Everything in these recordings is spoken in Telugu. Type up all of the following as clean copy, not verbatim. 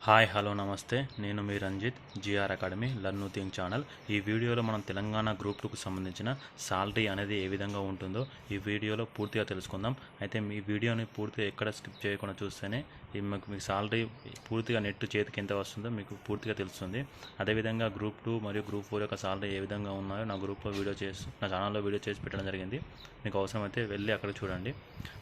హాయ్ హలో నమస్తే నేను మీ Ranjith GR academy learn thing channel. ఈ వీడియోలో మనం తెలంగాణ గ్రూప్ 2కు సంబంధించిన సాలరీ అనేది ఏ విధంగా ఉంటుందో ఈ వీడియోలో పూర్తిగా తెలుసుకుందాం. అయితే మీ వీడియోని పూర్తిగా ఎక్కడ స్కిప్ చేయకుండా చూస్తేనే మీకు సాలరీ పూర్తిగా నెట్ చేతికి ఎంత వస్తుందో మీకు పూర్తిగా తెలుస్తుంది. అదేవిధంగా గ్రూప్ 2 మరియు గ్రూప్ 4 యొక్క సాలరీ ఏ విధంగా ఉన్నాయో నా ఛానల్లో వీడియో చేసి పెట్టడం జరిగింది. మీకు అవసరమైతే వెళ్ళి అక్కడ చూడండి.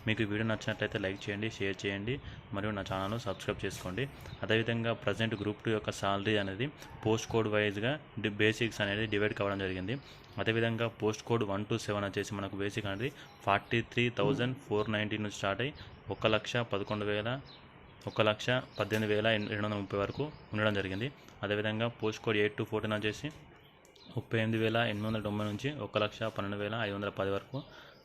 మీకు ఈ వీడియో నచ్చినట్లయితే లైక్ చేయండి, షేర్ చేయండి మరియు నా ఛానల్ను సబ్స్క్రైబ్ చేసుకోండి. అదేవిధంగా ప్రజెంట్ గ్రూప్ 2 యొక్క సాలరీ అనేది పోస్ట్ కోడ్ వైజ్గా బేసిక్స్ అనేది డివైడ్ కావడం జరిగింది. అదేవిధంగా పోస్ట్ కోడ్ 1 to 7 వచ్చేసి మనకు బేసిక్ అనేది 43,490 నుంచి స్టార్ట్ అయ్యి 1,18,230 వరకు ఉండడం జరిగింది. అదేవిధంగా పోస్ట్ కోడ్ 8 to 14 వచ్చేసి 38,890 నుంచి 1,12,510 వరకు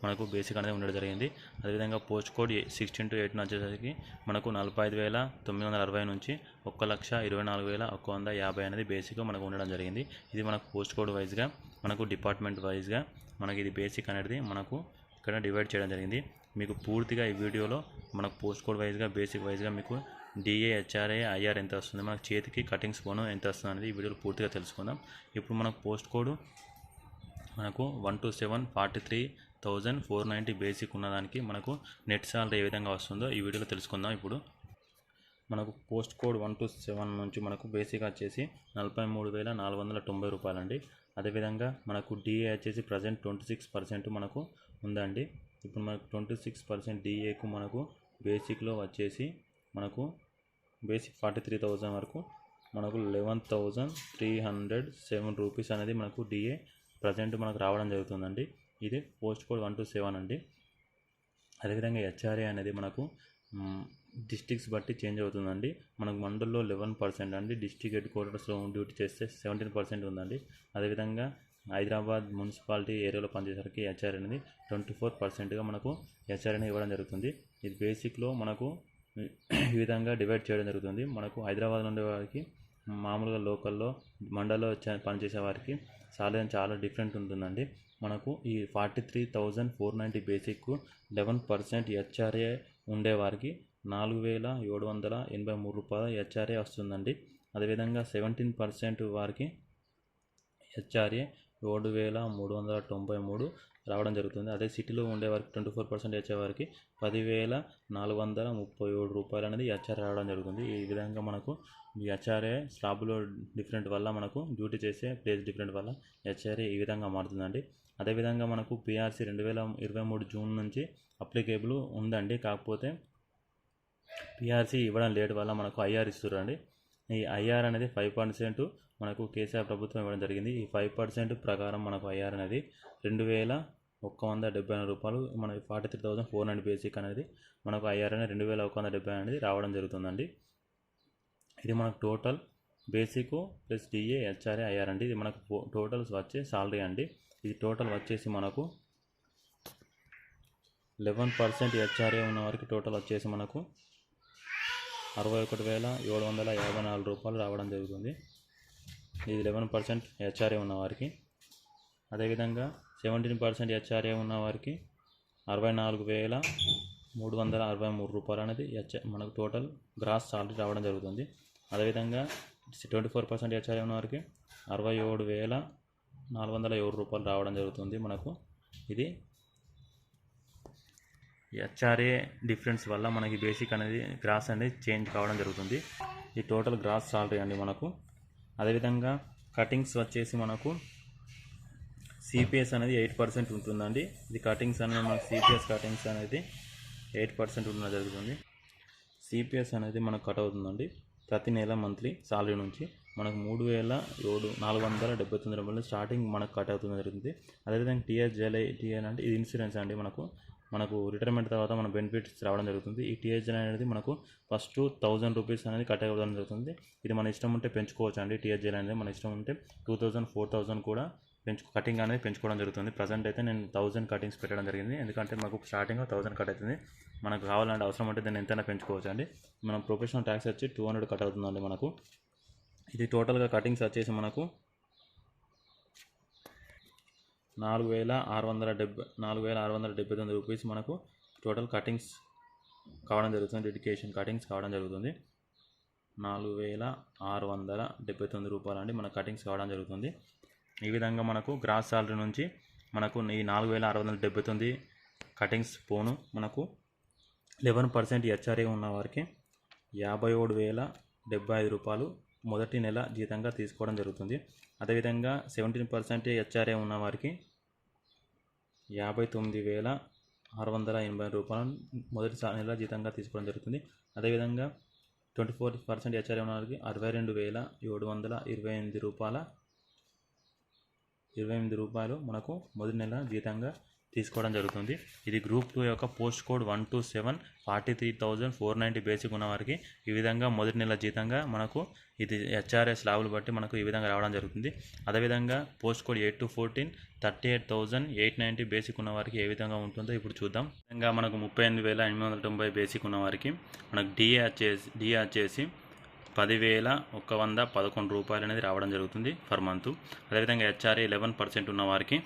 మనకు బేసిక్ అనేది ఉండడం జరిగింది. అదేవిధంగా పోస్ట్ కోడ్ 16 to 18 వచ్చేసరికి మనకు 45,960 నుంచి 1,24,150 అనేది బేసిక్ మనకు ఉండడం జరిగింది. ఇది మనకు పోస్ట్ కోడ్ వైజ్గా మనకు డిపార్ట్మెంట్ వైజ్గా మనకి ఇది బేసిక్ అనేది మనకు ఇక్కడ డివైడ్ చేయడం జరిగింది. మీకు పూర్తిగా ఈ వీడియోలో మనకు పోస్ట్ కోడ్ వైజ్గా బేసిక్ వైజ్గా మీకు డిఏ, హెచ్ఆర్ఏ, ఐఆర్ ఎంత వస్తుంది, మనకు చేతికి కటింగ్స్ పోను ఎంత వస్తుంది అనేది ఈ వీడియోలో పూర్తిగా తెలుసుకుందాం. ఇప్పుడు మనకు పోస్ట్ కోడ్ మనకు 1 to 7 43,490 బేసిక్ ఉన్నదానికి మనకు నెట్ సాలరీ ఏ విధంగా వస్తుందో ఈ వీడియోలో తెలుసుకుందాం. ఇప్పుడు మనకు పోస్ట్ కోడ్ 1 to 7 నుంచి మనకు బేసిక్ వచ్చేసి 43,490 రూపాయలండి. అదేవిధంగా మనకు డిఏ వచ్చేసి ప్రజెంట్ 26% మనకు ఉందండి. ఇప్పుడు మనకు 26% డిఏకు మనకు బేసిక్లో వచ్చేసి మనకు బేసిక్ 43,000 వరకు మనకు 11,307 రూపీస్ అనేది మనకు డిఏ ప్రజెంట్ మనకు రావడం జరుగుతుందండి. ఇది పోస్ట్ కోడ్ 1 to 7 అండి. అదేవిధంగా హెచ్ఆర్ఏ అనేది మనకు డిస్ట్రిక్ట్స్ బట్టి చేంజ్ అవుతుందండి. మనకు మండల్లో 11% అండి, డిస్ట్రిక్ట్ హెడ్ క్వార్టర్స్లో డ్యూటీ చేస్తే 17% ఉందండి. అదేవిధంగా హైదరాబాద్ మున్సిపాలిటీ ఏరియాలో పనిచేసరికి హెచ్ఆర్ఏ అనేది 24%గా మనకు హెచ్ఆర్ఏని ఇవ్వడం జరుగుతుంది. ఇది బేసిక్లో మనకు ఈ విధంగా డివైడ్ చేయడం జరుగుతుంది. మనకు హైదరాబాద్లో ఉండే వారికి మామూలుగా లోకల్లో మండల్లో పనిచేసే వారికి సాలరీ చాలా డిఫరెంట్ ఉంటుందండి. మనకు ఈ 43,490 బేసిక్ 11% హెచ్ఆర్ఏ ఉండేవారికి 4,783 రూపాయల హెచ్ఆర్ఏ వస్తుందండి. అదేవిధంగా 17% వారికి హెచ్ఆర్ఏ 7,393 రావడం జరుగుతుంది. అదే సిటీలో ఉండేవారికి 24% హెచ్ఆర్ఏ 10,437 రూపాయలు అనేది హెచ్ఆర్ఏ రావడం జరుగుతుంది. ఈ విధంగా మనకు ఈ హెచ్ఆర్ఏ స్లాబ్లో డిఫరెంట్ వల్ల మనకు డ్యూటీ చేసే ప్లేస్ డిఫరెంట్ వల్ల హెచ్ఆర్ఏ ఈ విధంగా మారుతుందండి. అదేవిధంగా మనకు పిఆర్సీ 2023 జూన్ నుంచి అప్లికేబుల్ ఉందండి. కాకపోతే పిఆర్సీ ఇవ్వడం లేట్ వల్ల మనకు ఐఆర్ ఇస్తున్నారండి. ఈ ఐఆర్ అనేది 5% మనకు కేసీఆర్ ప్రభుత్వం ఇవ్వడం జరిగింది. ఈ 5% ప్రకారం మనకు ఐఆర్ అనేది 2,170 రూపాయలు. మన 43,490 బేసిక్ అనేది మనకు ఐఆర్ అనేది 2,170 అనేది రావడం జరుగుతుందండి. ఇది మనకు total basic plus D A, H R A, I R అండి. ఇది మనకు టోటల్స్ వచ్చే సాలరీ అండి. ఇది టోటల్ వచ్చేసి మనకు 11% హెచ్ఆర్ఏ ఉన్న వారికి టోటల్ వచ్చేసి మనకు 61,754 రూపాయలు రావడం జరుగుతుంది. ఇది 11% హెచ్ఆర్ఏ ఉన్నవారికి. అదేవిధంగా 17% హెచ్ఆర్ఏ ఉన్నవారికి 64,363 రూపాయలు అనేది మనకు టోటల్ గ్రాస్ సాలరీ రావడం జరుగుతుంది. అదేవిధంగా 24% హెచ్ఆర్ఏ ఉన్నవారికి 67,407 రూపాయలు రావడం జరుగుతుంది మనకు. ఇది హెచ్ఆర్ఏ డిఫరెన్స్ వల్ల మనకి బేసిక్ అనేది గ్రాస్ అనేది చేంజ్ కావడం జరుగుతుంది. ఈ టోటల్ గ్రాస్ సాలరీ అండి మనకు. అదేవిధంగా కటింగ్స్ వచ్చేసి మనకు సిపిఎస్ అనేది 8% ఉంటుందండి. ఇది కటింగ్స్ అనేది మనకు సిపిఎస్ కటింగ్స్ అనేది 8% ఉండడం జరుగుతుంది. సిపిఎస్ అనేది మనకు కట్ అవుతుందండి ప్రతి నెల మంత్లీ సాలరీ నుంచి మనకు 3,479 రూపాయలు స్టార్టింగ్ మనకు కట్ అవుతుంది జరుగుతుంది. అదేవిధంగా టీఎస్జేఎల్ అంటే ఇది ఇన్సూరెన్స్ అండి. మనకు రిటైర్మెంట్ తర్వాత మన బెనిఫిట్స్ రావడం జరుగుతుంది. ఈ టీఎస్జేఎల్ అనేది మనకు ఫస్ట్ 1,000 రూపీస్ అనేది కట్ అవ్వడం జరుగుతుంది. ఇది మన ఇష్టం ఉంటే పెంచుకోవచ్చు అండి. టీఎస్జేఎల్ అనేది మన ఇష్టం ఉంటే 2,000, 4,000 కూడా కటింగ్ అనేది పెంచుకోవడం జరుగుతుంది. ప్రజెంట్ అయితే నేను 1,000 కటింగ్స్ పెట్టడం జరిగింది. ఎందుకంటే మాకు స్టార్టింగ్ 1,000 కట్ అవుతుంది. మనకు కావాలంటే అవసరం అంటే దాన్ని ఎంతైనా పెంచుకోవచ్చు అండి. మనం ప్రొఫెషనల్ ట్యాక్స్ వచ్చి 200 కట్ అవుతుందండి మనకు. ఇది టోటల్గా కటింగ్స్ వచ్చేసి మనకు 4,679 రూపీస్ మనకు టోటల్ కటింగ్స్ కావడం జరుగుతుంది. డెడికేషన్ కటింగ్స్ కావడం జరుగుతుంది. 4,679 రూపాయలు అండి మన కటింగ్స్ కావడం జరుగుతుంది. ఈ విధంగా మనకు గ్రాస్ సాలరీ నుంచి మనకు ఈ 4,679 కటింగ్స్ పోను మనకు 11% హెచ్ఆర్ఏ ఉన్న వారికి 57,075 రూపాయలు మొదటి నెల జీతంగా తీసుకోవడం జరుగుతుంది. అదేవిధంగా 17% హెచ్ఆర్ఏ ఉన్న వారికి 59,680 రూపాయలు మొదటి నెల జీతంగా తీసుకోవడం జరుగుతుంది. అదేవిధంగా 24% హెచ్ఆర్ఏ ఉన్న వారికి 62,728 రూపాయలు మనకు మొదటి నెల జీతంగా తీసుకోవడం జరుగుతుంది. ఇది గ్రూప్ 2 యొక్క పోస్ట్ కోడ్ 127 43,490 బేసిక్ ఉన్న వారికి ఈ విధంగా మొదటి నెల జీతంగా మనకు ఇది హెచ్ఆర్ఏ స్లాబులు బట్టి మనకు ఈ విధంగా రావడం జరుగుతుంది. అదేవిధంగా పోస్ట్ కోడ్ 8-14 38,890 బేసిక్ ఉన్న వారికి ఏ విధంగా ఉంటుందో ఇప్పుడు చూద్దాం. ఈ విధంగా మనకు 38,890 బేసిక్ ఉన్న వారికి మనకు డిఏ వచ్చేసి 10,111 రూపాయలు అనేది రావడం జరుగుతుంది పర్ మంత్. అదేవిధంగా హెచ్ఆర్ఏ 11% ఉన్న వారికి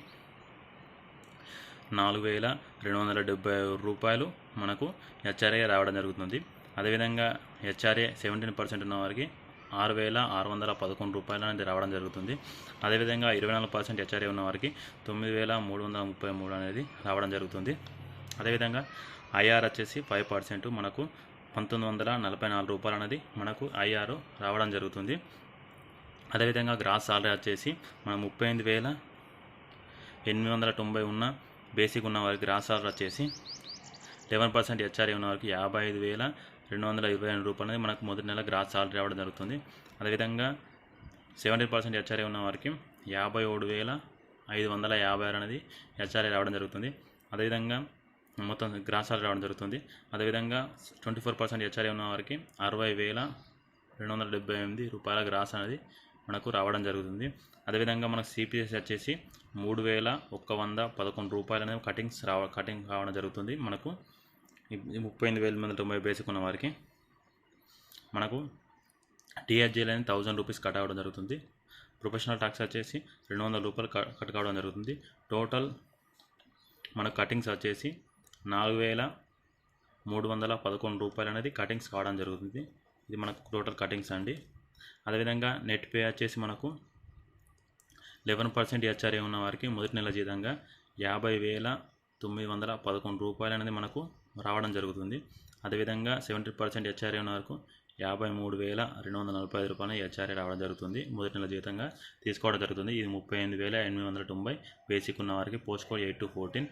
4,270 రూపాయలు మనకు హెచ్ఆర్ఏ రావడం జరుగుతుంది. అదేవిధంగా హెచ్ఆర్ఏ 17% ఉన్న వారికి 6,611 రూపాయలు అనేది రావడం జరుగుతుంది. అదేవిధంగా 24% హెచ్ఆర్ఏ ఉన్న వారికి 9,333 అనేది రావడం జరుగుతుంది. అదేవిధంగా ఐఆర్ వచ్చేసి 5% మనకు 1,944 రూపాయలు అనేది మనకు ఐఆర్ రావడం జరుగుతుంది. అదేవిధంగా గ్రాస్ సాలరీ వచ్చేసి మనం 38,890 ఉన్న బేసిక్ ఉన్న వారికి గ్రాస్ సాలరీ వచ్చేసి 11% హెచ్ఆర్ఏ ఉన్న వారికి 55,222 రూపాయలు అనేది మనకు మొదటి నెల గ్రాస్ సాలరీ రావడం జరుగుతుంది. అదేవిధంగా 17% హెచ్ఆర్ఏ ఉన్న వారికి 57,556 అనేది హెచ్ఆర్ఏ రావడం జరుగుతుంది. అదేవిధంగా మొత్తం గ్రాస్ సాలరీ రావడం జరుగుతుంది. అదేవిధంగా 24% హెచ్ఆర్ఏ ఉన్న వారికి 60,278 రూపాయల గ్రాస్ అనేది మనకు రావడం జరుగుతుంది. అదేవిధంగా మనకు సిపిఎస్ వచ్చేసి 3,111 రూపాయలు అనేది కటింగ్ కావడం జరుగుతుంది. మనకు 38,890 బేసిక్ ఉన్న వారికి మనకు టీహెచ్జీఎల్ అనేది 1,000 రూపీస్ కట్ అవ్వడం జరుగుతుంది. ప్రొఫెషనల్ ట్యాక్స్ వచ్చేసి 200 రూపాయలు కట్ కావడం జరుగుతుంది. టోటల్ మన కటింగ్స్ వచ్చేసి 4,311 రూపాయలు అనేది కటింగ్స్ కావడం జరుగుతుంది. ఇది మనకు టోటల్ కటింగ్స్ అండి. అదేవిధంగా నెట్ పే వచ్చేసి మనకు 11% హెచ్ఆర్ఏ ఉన్న వారికి మొదటి నెల జీతంగా 50,911 రూపాయలు అనేది మనకు రావడం జరుగుతుంది. అదేవిధంగా 70% హెచ్ఆర్ఏ ఉన్న వరకు 53,245 రూపాయలు హెచ్ఆర్ఏ రావడం జరుగుతుంది. మొదటి నెల జీతంగా తీసుకోవడం జరుగుతుంది. ఇది 38,890 బేసిక్ ఉన్న వారికి పోస్ట్ కోడ్ 8-14.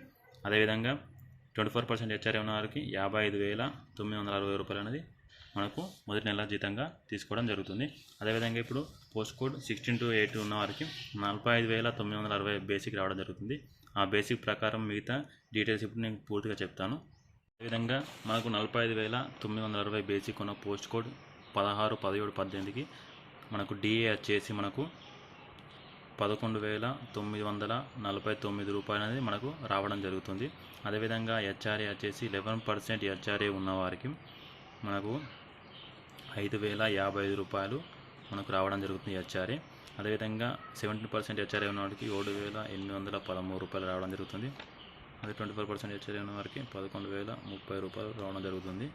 అదేవిధంగా 24% హెచ్ఆర్ఏ ఉన్న వారికి 55,960 రూపాయలు అనేది మనకు మొదటి నెల జీతంగా తీసుకోవడం జరుగుతుంది. అదేవిధంగా ఇప్పుడు పోస్ట్ కోడ్ 16-8 ఉన్న వారికి 45,960 బేసిక్ రావడం జరుగుతుంది. ఆ బేసిక్ ప్రకారం మిగతా డీటెయిల్స్ ఇప్పుడు నేను పూర్తిగా చెప్తాను. అదేవిధంగా మనకు 45,960 బేసిక్ ఉన్న పోస్ట్ కోడ్ 16, 17, 18కి మనకు డిఏ వచ్చేసి మనకు 11,949 రూపాయలు అనేది మనకు రావడం జరుగుతుంది. అదేవిధంగా హెచ్ఆర్ఏ వచ్చేసి 11% హెచ్ఆర్ఏ ఉన్న వారికి మనకు 5,055 రూపాయలు మనకు రావడం జరుగుతుంది హెచ్ఆర్ఏ. అదేవిధంగా 17% హెచ్ఆర్ఏ ఉన్న వారికి 7,813 రూపాయలు రావడం జరుగుతుంది. అదే 24% హెచ్ఆర్ఏ ఉన్న వారికి 11,030 రూపాయలు రావడం జరుగుతుంది.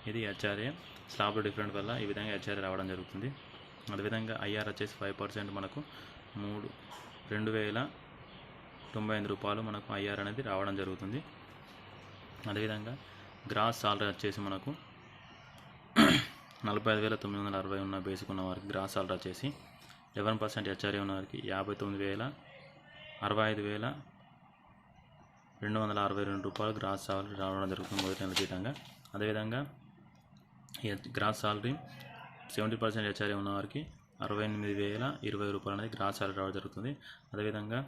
ఇది హెచ్ఆర్ఏ స్లాబ్ డిఫరెంట్ వల్ల ఈ విధంగా హెచ్ఆర్ఏ రావడం జరుగుతుంది. అదేవిధంగా ఐఆర్ వచ్చేసి 5% మనకు 2,095 రూపాయలు మనకు ఐఆర్ అనేది రావడం జరుగుతుంది. అదేవిధంగా గ్రాస్ సాలరీ వచ్చేసి మనకు 45,960 ఉన్న బేసిక్ ఉన్న వారికి గ్రాస్ సాలరీ వచ్చేసి 11% హెచ్ఆర్ఏ ఉన్న వారికి 65,262 రూపాయలు గ్రాస్ సాలరీ రావడం జరుగుతుంది మొదటి నెల జీతంగా. అదేవిధంగా గ్రాస్ సాలరీ 70% హెచ్ఆర్ఏ ఉన్న వారికి 68,020 రూపాయలు అనేది గ్రాస్ సాలరీ రావడం జరుగుతుంది. అదేవిధంగా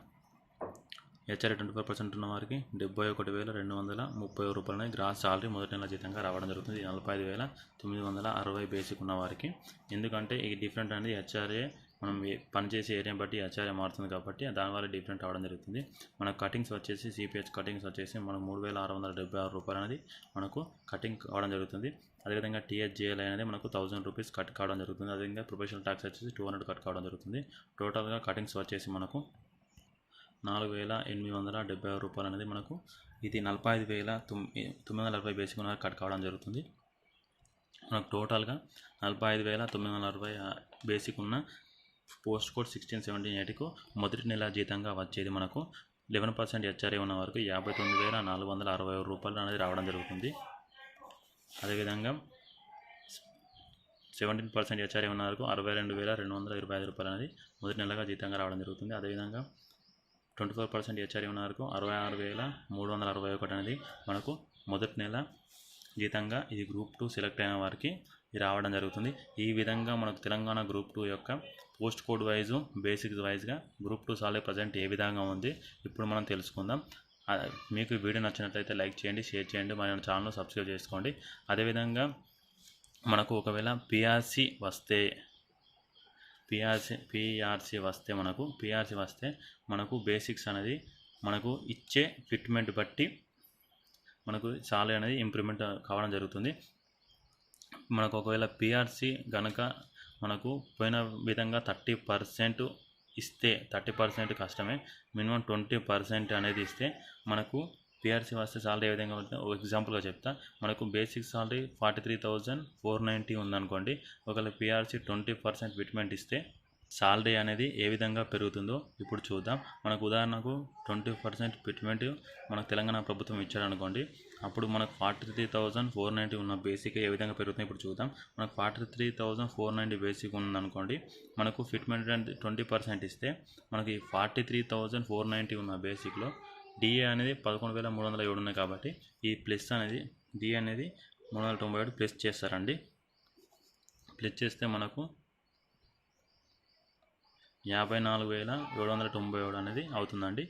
హెచ్ఆర్ఏ 24% ఉన్న వారికి 71,230 రూపాయలు అనేది గ్రాస్ సాలరీ మొదటి నెల జీతంగా రావడం జరుగుతుంది. 45,960 బేసిక్ ఉన్న వారికి. ఎందుకంటే ఈ డిఫరెంట్ అనేది హెచ్ఆర్ఏ మనం పనిచేసే ఏరియా బట్టి హెచ్ఆర్ఏ మారుతుంది కాబట్టి దానివల్ల డిఫరెంట్ రావడం జరుగుతుంది. మన కటింగ్స్ వచ్చేసి సిపిహెచ్ కటింగ్స్ వచ్చేసి మనకు 3,676 రూపాయలు అనేది మనకు కటింగ్ కావడం జరుగుతుంది. అదేవిధంగా టీహెచ్జీఎల్ అనేది మనకు 1,000 రూపీస్ కట్ కావడం జరుగుతుంది. అదేవిధంగా ప్రొఫెషనల్ ట్యాక్స్ వచ్చేసి 200 కట్ కావడం జరుగుతుంది. టోటల్గా కటింగ్స్ వచ్చేసి మనకు 4,870 రూపాయలు అనేది మనకు ఇది 45,940 బేసిక్ ఉన్న కట్ కావడం జరుగుతుంది. మనకు టోటల్గా 45,960 బేసిక్ ఉన్న పోస్ట్ కోడ్ 16, 17, 8కు మొదటి నెల జీతంగా వచ్చేది మనకు 11% హెచ్ఆర్ఏ ఉన్న వరకు 59,460 రూపాయలు అనేది రావడం జరుగుతుంది. అదేవిధంగా 17% హెచ్ఆర్ఏ ఉన్న వరకు 62,225 రూపాయలు అనేది మొదటి నెలగా జీతంగా రావడం జరుగుతుంది. అదేవిధంగా 24% హెచ్ఆర్ఏ ఉన్న వరకు 66,361 అనేది మనకు మొదటి నెల జీతంగా ఇది గ్రూప్ 2 సెలెక్ట్ అయిన వారికి రావడం జరుగుతుంది. ఈ విధంగా మనకు తెలంగాణ గ్రూప్ 2 యొక్క పోస్ట్ కోడ్ వైజు బేసిక్స్ వైజ్గా గ్రూప్ 2 సాలరీ ప్రజెంట్ ఏ విధంగా ఉంది ఇప్పుడు మనం తెలుసుకుందాం. మీకు ఈ వీడియో నచ్చినట్లయితే లైక్ చేయండి, షేర్ చేయండి, మన ఛానల్ సబ్స్క్రైబ్ చేసుకోండి. అదేవిధంగా మనకు ఒకవేళ పిఆర్సీ వస్తే మనకు బేసిక్స్ అనేది మనకు ఇచ్చే ఫిట్మెంట్ బట్టి మనకు సాలరీ అనేది ఇంప్రూవ్మెంట్ కావడం జరుగుతుంది. మనకు ఒకవేళ పిఆర్సీ కనుక మనకు పోయిన విధంగా 30% ఇస్తే 30% కష్టమే, మినిమం 20% అనేది ఇస్తే మనకు పిఆర్సీ వస్తే సాలరీ ఏ విధంగా ఉంటుంది ఒక ఎగ్జాంపుల్గా చెప్తా. మనకు బేసిక్ సాలరీ 43,490 ఉందనుకోండి. ఒకవేళ పిఆర్సీ 20% ఫిట్మెంట్ ఇస్తే సాలరీ అనేది ఏ విధంగా పెరుగుతుందో ఇప్పుడు చూద్దాం. మనకు ఉదాహరణకు 20% ఫిట్మెంట్ మనకు తెలంగాణ ప్రభుత్వం ఇచ్చారనుకోండి. అప్పుడు మనకు 43,490 ఉన్న బేసిక్ ఏ విధంగా పెరుగుతుంది ఇప్పుడు చూద్దాం. మనకు 43,490 బేసిక్ ఉందనుకోండి. మనకు ఫిట్మెంట్ 20% ఇస్తే మనకి 43,490 ఉన్న బేసిక్లో డిఏ అనేది 11,307 ఉన్నాయి కాబట్టి ఈ ప్లస్ అనేది డిఏ అనేది 397 ప్లస్ చేస్తారండి. ప్లస్ చేస్తే మనకు 54,797 అనేది అవుతుందండి.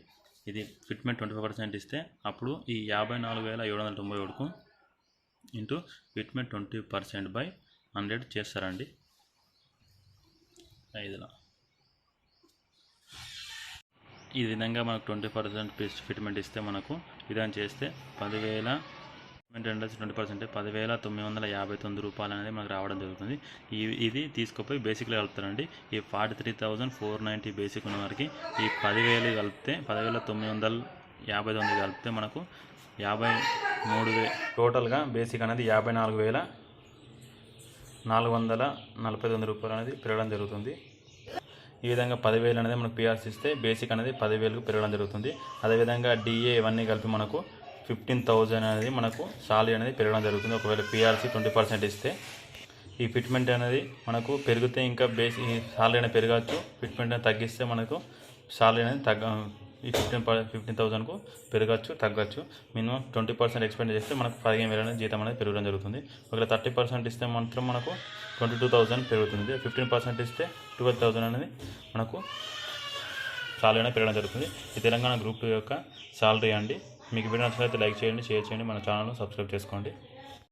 ఇది ఫిట్మెంట్ 25% ఇస్తే అప్పుడు ఈ 54,797కు ఇంటూ ఫిట్మెంట్ 20% బై 100 చేస్తారండి. 5లా ఈ విధంగా మనకు 20% ఫిట్మెంట్ ఇస్తే మనకు విధానం చేస్తే 10,000 20% 10,959 రూపాయలు అనేది మనకు రావడం జరుగుతుంది. ఇది తీసుకుపోయి బేసిక్లో కలుపుతారండి. ఈ 43,490 బేసిక్ ఉన్న వారికి ఈ 10,000 కలిపితే 10,959 కలిపితే మనకు 53,000 టోటల్గా బేసిక్ అనేది 54,449 రూపాయలు అనేది పెరగడం జరుగుతుంది. ఈ విధంగా 10,000 అనేది మనకు పిఆర్సీ ఇస్తే బేసిక్ అనేది 10,000కు పెరగడం జరుగుతుంది. అదేవిధంగా డిఏ ఇవన్నీ కలిపి మనకు 15,000 అనేది మనకు సాలరీ అనేది పెరగడం జరుగుతుంది. ఒకవేళ పిఆర్సీ 20% ఇస్తే ఈ ఫిట్మెంట్ అనేది మనకు పెరిగితే ఇంకా సాలరీ అనేది పెరగచ్చు. ఫిట్మెంట్ అనేది తగ్గిస్తే మనకు సాలరీ అనేది ఈ 15,000కు పెరగచ్చు, తగ్గచ్చు. మినిమం 20% ఎక్స్పెండ్ చేస్తే మనకు 15,000 అనేది జీతం అనేది పెరగడం జరుగుతుంది. ఒకవేళ 30% ఇస్తే మాత్రం మనకు 22,000 పెరుగుతుంది. 15% ఇస్తే 12,000 అనేది మనకు సాలరీ అనేది పెరగడం జరుగుతుంది. ఈ తెలంగాణ గ్రూప్ 2 యొక్క సాలరీ అండి. మీకు వీడియో నచ్చినట్లయితే లైక్ చేయండి, షేర్ చేయండి, మన ఛానల్ను సబ్స్క్రైబ్ చేసుకోండి.